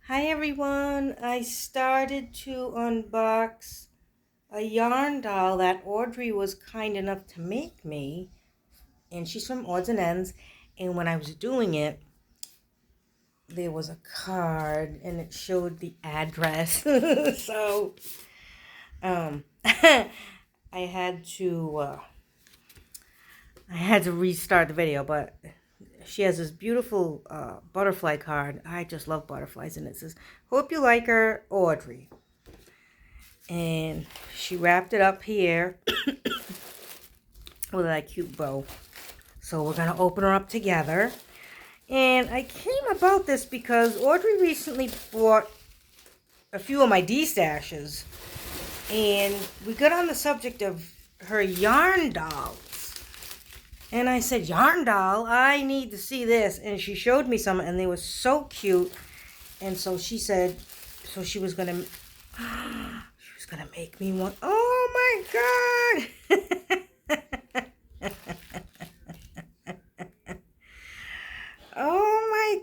Hi everyone, I started to unbox a yarn doll that Audri was kind enough to make me, and she's from Odds and Ends, and when I was doing it, there was a card and it showed the address. So, I had to, restart the video, but she has this beautiful butterfly card. I just love butterflies, and it says, "Hope you like her, Audri." And she wrapped it up here with that cute bow. So we're going to open her up together. And I came about this because Audrey recently bought a few of my D-stashes. And we got on the subject of her yarn dolls. And I said, yarn doll, I need to see this. And she showed me some, and they were so cute. And so she said, so she was going to... She was going to make me one. Oh my God! Oh my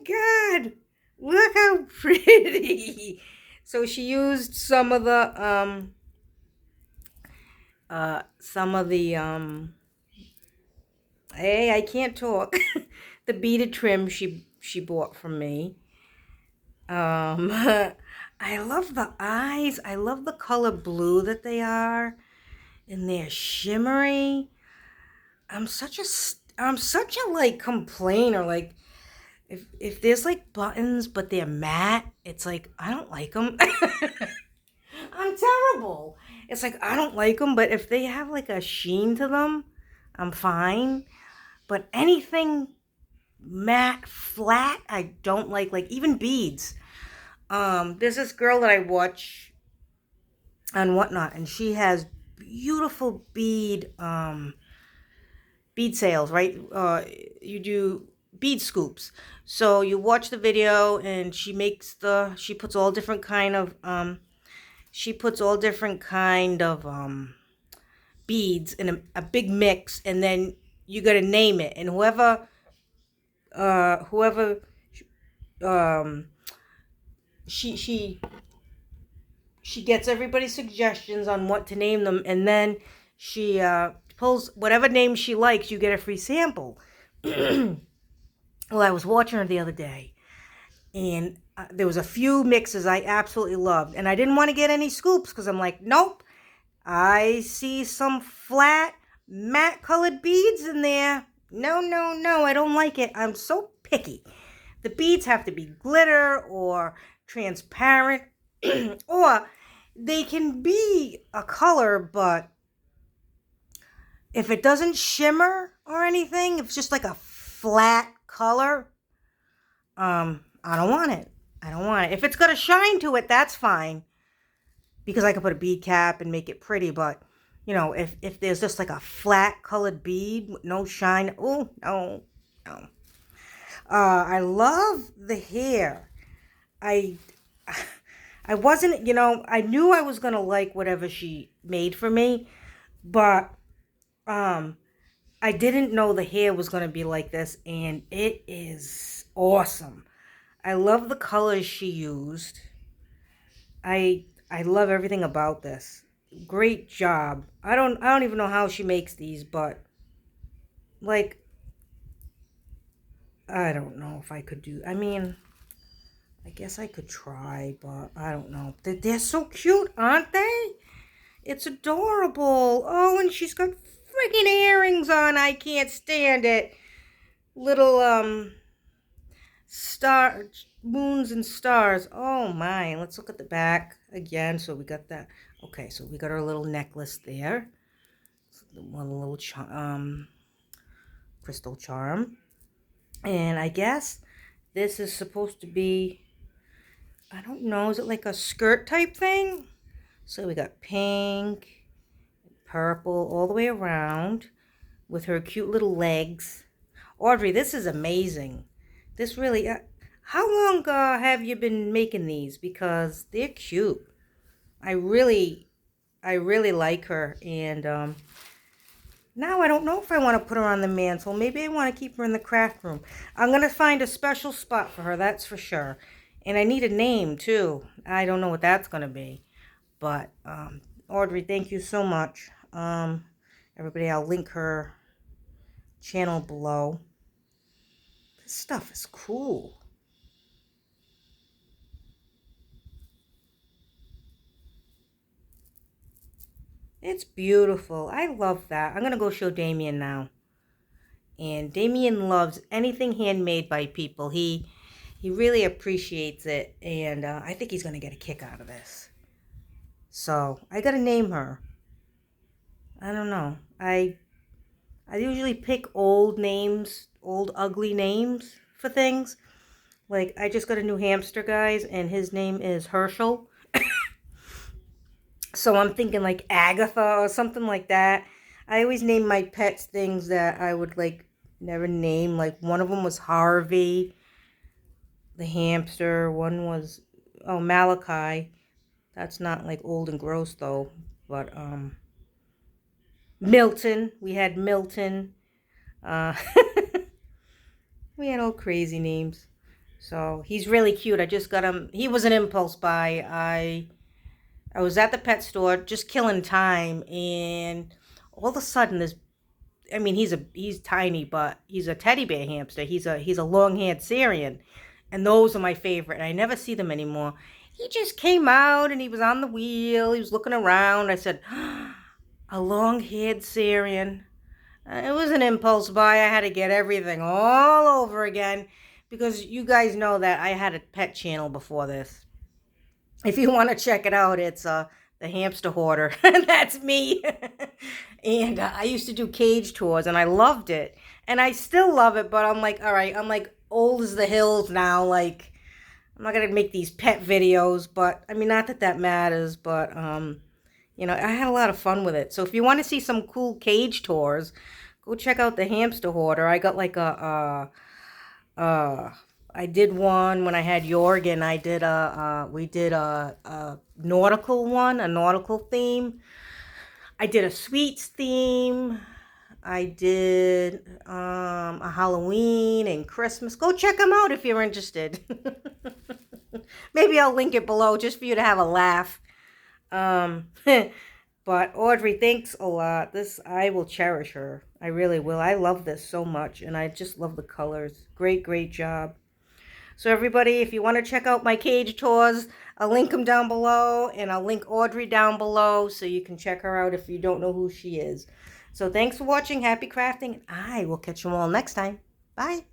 God! Look how pretty! So she used some of the hey, I can't talk. The beaded trim she bought from me. I love the eyes. I love the color blue that they are, and they're shimmery. I'm such a like complainer. Like if there's like buttons but they're matte, it's like I don't like them. I'm terrible. It's like I don't like them, but if they have like a sheen to them, I'm fine. But anything matte, flat, I don't like. Like even beads. There's this girl that I watch on Whatnot, and she has beautiful bead sales, right? You do bead scoops. So you watch the video, and she puts all different kind of beads in a big mix, and then you got to name it, and whoever um she she gets everybody's suggestions on what to name them, and then she pulls whatever name she likes. You get a free sample. Well, I was watching her the other day, and there was a few mixes I absolutely loved, and I didn't want to get any scoops because I'm like, nope, I see some flat matte colored beads in there. No, no, no, I don't like it. I'm so picky. The beads have to be glitter or transparent, or they can be a color, but if it doesn't shimmer or anything, if it's just like a flat color, I don't want it. I don't want it. If it's got a shine to it, that's fine, because I could put a bead cap and make it pretty. But you know, if there's just like a flat colored bead with no shine, oh no, no. I love the hair. I I wasn't, I knew I was gonna like whatever she made for me, but I didn't know the hair was gonna be like this, and it is awesome. I love the colors she used. I love everything about this. Great job. I don't even know how she makes these, but like I don't know if I could do. I mean, I guess I could try, but I don't know. They're so cute, aren't they? It's adorable. Oh, and she's got freaking earrings on. I can't stand it. Little star moons and stars. Oh my. Let's look at the back again. So we got that. Okay, so we got our little necklace there. One little crystal charm. And I guess this is supposed to be, I don't know, is it like a skirt type thing? So we got pink, purple all the way around with her cute little legs. Audrey, this is amazing. This really, how long have you been making these? Because they're cute. I really like her. And now I don't know if I want to put her on the mantle. Maybe I want to keep her in the craft room. I'm going to find a special spot for her, that's for sure. And I need a name too. I don't know what that's going to be. But Audri, thank you so much. Everybody, I'll link her channel below. This stuff is cool. It's beautiful. I love that. I'm going to go show Damien now. And Damien loves anything handmade by people. He really appreciates it. And I think he's going to get a kick out of this. So I got to name her. I don't know. I usually pick old names, old ugly names for things. Like, I just got a new hamster, guys, and his name is Herschel. So I'm thinking like Agatha or something like that. I always name my pets things that I would like never name. Like one of them was Harvey, the hamster. One was, oh, Malachi. That's not like old and gross though. But Milton. We had Milton. Uh, we had all crazy names. So he's really cute. I just got him. He was an impulse buy. I was at the pet store just killing time, and all of a sudden this. I mean, he's tiny, but he's a teddy bear hamster. He's a long-haired Syrian, and those are my favorite. I never see them anymore. He just came out and he was on the wheel. He was looking around. I said, a long-haired Syrian. It was an impulse buy. I had to get everything all over again because you guys know that I had a pet channel before this. If you want to check it out, it's the hamster hoarder. That's me. And I used to do cage tours, and I loved it, and I still love it. But I'm like, all right, I'm like old as the hills now. Like, I'm not gonna make these pet videos, but I mean, not that that matters. But you know, I had a lot of fun with it. So if you want to see some cool cage tours, go check out the hamster hoarder. I got like I did one when I had Jorgen. I did we did a nautical one, a nautical theme. I did a sweets theme. I did a Halloween and Christmas. Go check them out if you're interested. Maybe I'll link it below just for you to have a laugh. But Audri, thanks a lot. This, I will cherish her. I really will. I love this so much, and I just love the colors. Great, great job. So everybody, if you want to check out my cage tours, I'll link them down below, and I'll link Audri down below so you can check her out if you don't know who she is. So thanks for watching. Happy crafting, and I will catch you all next time. Bye.